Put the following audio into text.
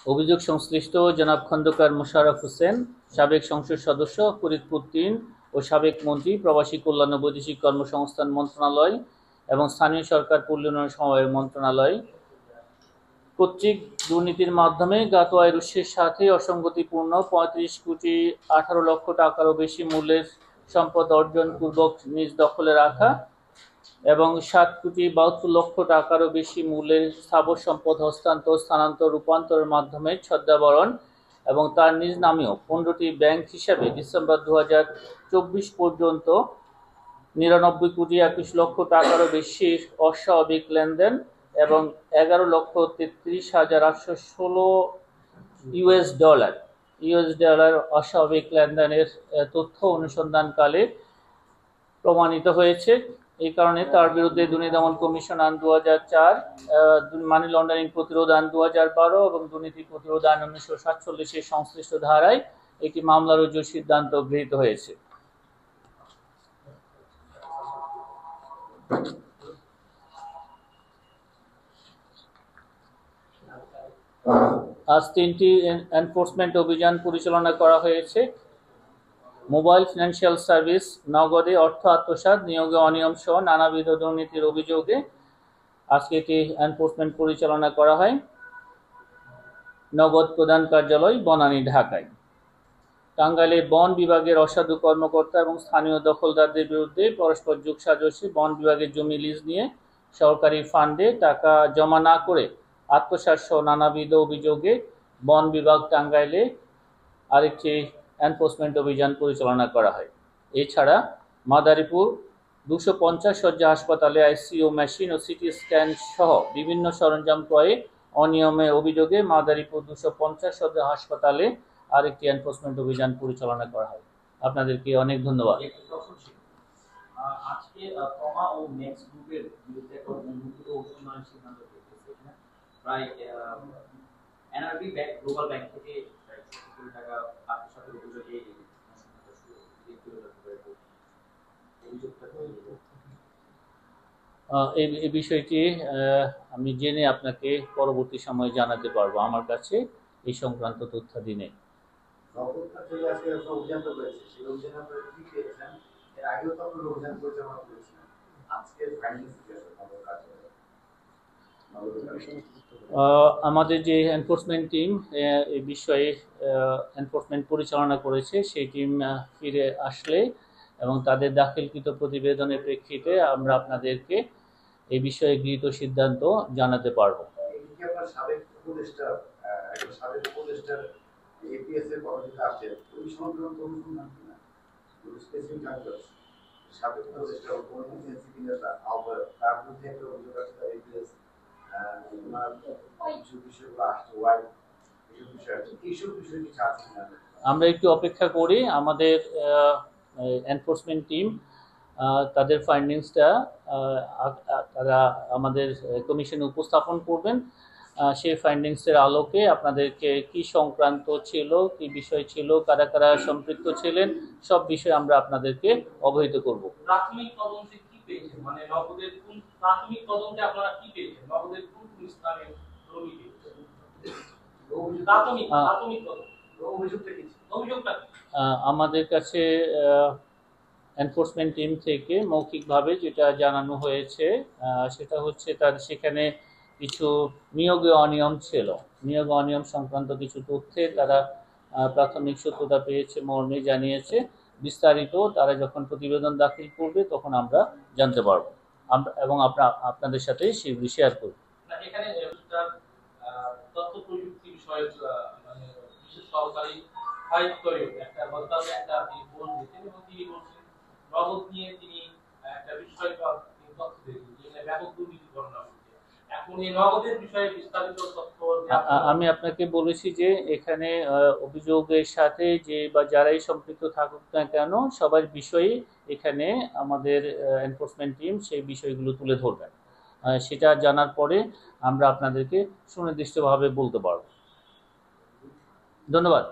অভিযোগ সংশ্লিষ্ট জনাব খন্দকার মোশাররফ হোসেন, সাবেক সংসদ সদস্য ফরিদপুর ৩ ও সাবেক মন্ত্রী, প্রবাসী কল্যাণ ও বৈদেশিক কর্মসংস্থান মন্ত্রণালয় এবং স্থানীয় সরকার পল্লী উন্নয়ন সমবায় মন্ত্রণালয় কর্তৃক দুর্নীতির মাধ্যমে জ্ঞাত আয়ের উৎসের সাথে অসঙ্গতিপূর্ণ ৩৫,১৮,০০,০০০ টাকারও বেশি মূল্যের সম্পদ অর্জন পূর্বক নিজ দখলে রাখা এবং ৭,৭২,০০,০০০ টাকারও বেশি মূল্যের স্থাবর সম্পদ হস্তান্তর, স্থানান্তর, রূপান্তরের মাধ্যমে ছদ্মাবরণ এবং তার নিজ নামেও ১৫টি ব্যাংক হিসাবে ডিসেম্বর ২০২৪ পর্যন্ত ৯৯,২১,০০,০০০ টাকারও বেশি অস্বাভাবিক লেনদেন এবং ১১,৩৩,৮১৬ ইউএস ডলার অস্বাভাবিক লেনদেনের তথ্য অনুসন্ধানকালে প্রমাণিত হয়েছে। এই কারণে তার বিরুদ্ধে দুর্নীতি দমন কমিশন আইন ২০০৪, মানি লন্ডারিং প্রতিরোধ আইন ২০১২ এবং দুর্নীতি প্রতিরোধ আইন ১৯৪৭ এর সংশ্লিষ্ট ধারায় একটি মামলা রুজুর সিদ্ধান্ত গৃহীত হয়েছে। আজ ৩টি এনফোর্সমেন্ট অভিযান পরিচালনা করা হয়েছে। মোবাইল ফিনান্সিয়াল সার্ভিস, নগদে অর্থ আত্মসাৎ, নিয়োগে অনিয়ম সহ নানাবিধ দুর্নীতির অভিযোগে আজকে এটি এনফোর্সমেন্ট পরিচালনা করা হয় নগদ প্রধান কার্যালয়, বনানী, ঢাকায়। টাঙ্গাইলে বন বিভাগের অসাধু কর্মকর্তা এবং স্থানীয় দখলদারদের বিরুদ্ধে পরস্পর যোগসাজশে বন বিভাগের জমি লিজ নিয়ে সরকারি ফান্ডে টাকা জমা না করে আত্মসাৎ সহ নানাবিধ অভিযোগে বন বিভাগ টাঙ্গাইলে আরেকটি এনফোর্সমেন্ট অভিযান পরিচালনা করা হয়। এছাড়া মাদারীপুর ২৫০ শয্যা হাসপাতালে আইসিইউ মেশিন ও সিটি স্ক্যান সহ বিভিন্ন সরঞ্জাম ক্রয়ে অনিয়মের অভিযোগে মাদারীপুর ২৫০ শয্যা হাসপাতালে আরেকটি এনফোর্সমেন্ট অভিযান পরিচালনা করা হয়। আপনাদেরকে অনেক ধন্যবাদ। আজকে কমা ও নেক্স গ্রুপের বিরুদ্ধে একটা উন্মুক্ত অনুসন্ধান সিদ্ধান্ত হয়েছে। প্রায় এনআরবি ব্যাংক, গ্লোবাল ব্যাংক থেকে প্রায় ৭০ কোটি টাকা আত্মসাতের অভিযোগে এই বিষয়টি আমি জেনে আপনাকে পরবর্তী সময়ে জানাতে পারবো। আমার কাছে এই সংক্রান্ত তথ্যাদি নেই। আমাদের যে এনফোর্সমেন্ট টিম এই বিষয়ে এনফোর্সমেন্ট পরিচালনা করেছে, সেই টিম ফিরে আসলে এবং তাদের দাখিলকৃত প্রতিবেদনের প্রেক্ষিতে আমরা আপনাদেরকে এই বিষয়ে গৃহীত সিদ্ধান্ত জানাতে পারবো। আমরা একটু অপেক্ষা করি, আমাদের এনফোর্সমেন্ট টিম তাদের ফাইন্ডিংসটা তারা আমাদের কমিশনে উপস্থাপন করবেন। সেই ফাইন্ডিংসের আলোকে আপনাদেরকে কি সংক্রান্ত ছিল, কি বিষয় ছিল, কারা কারা সম্পৃক্ত ছিলেন, সব বিষয়ে আমরা আপনাদেরকে অবহিত করব। প্রাথমিক তদন্তে কি পেয়েছেন, মানে নগদের কোন প্রাথমিক তদন্তে আপনারা কি পেয়েছেন, নগদের কোন কোন স্থানে দুর্নীতি প্রাথমিক অভিযোগটা কি ছিল, অভিযোগটা আমাদের কাছে এনফোর্সমেন্ট টিম থেকে মৌখিকভাবে যেটা জানানো হয়েছে সেটা হচ্ছে তার সেখানে কিছু নিয়োগে অনিয়ম ছিল। নিয়োগ অনিয়ম সংক্রান্ত কিছু তথ্যে তারা প্রাথমিক সত্যতা পেয়েছে মর্মে জানিয়েছে। বিস্তারিত তারা যখন প্রতিবেদন দাখিল করবে তখন আমরা জানতে পারবো এবং আপনাদের সাথে সেগুলি শেয়ার করব। এখানে তথ্য প্রযুক্তি বিষয়ক মানে বিশেষ সহকারী একটা গতকাল একটা আপনি ফোন দিয়েছেন এবং তিনি বলছেন নগদ নিয়ে তিনি একটা বিষয় তথ্য দিয়েছেন যেখানে ব্যাপক দুর্নীতি ঘটনা হচ্ছে। এখন এই নগদের বিষয়ে বিস্তারিত তথ্য আমি আপনাকে বলেছি যে এখানে অভিযোগের সাথে যে বা যারাই সম্পৃক্ত থাকুক না কেন সবার বিষয়ে এখানে আমাদের এনফোর্সমেন্ট টিম সেই বিষয়গুলো তুলে ধরবেন। সেটা জানার পরে আমরা আপনাদেরকে সুনির্দিষ্টভাবে বলতে পারব। ধন্যবাদ।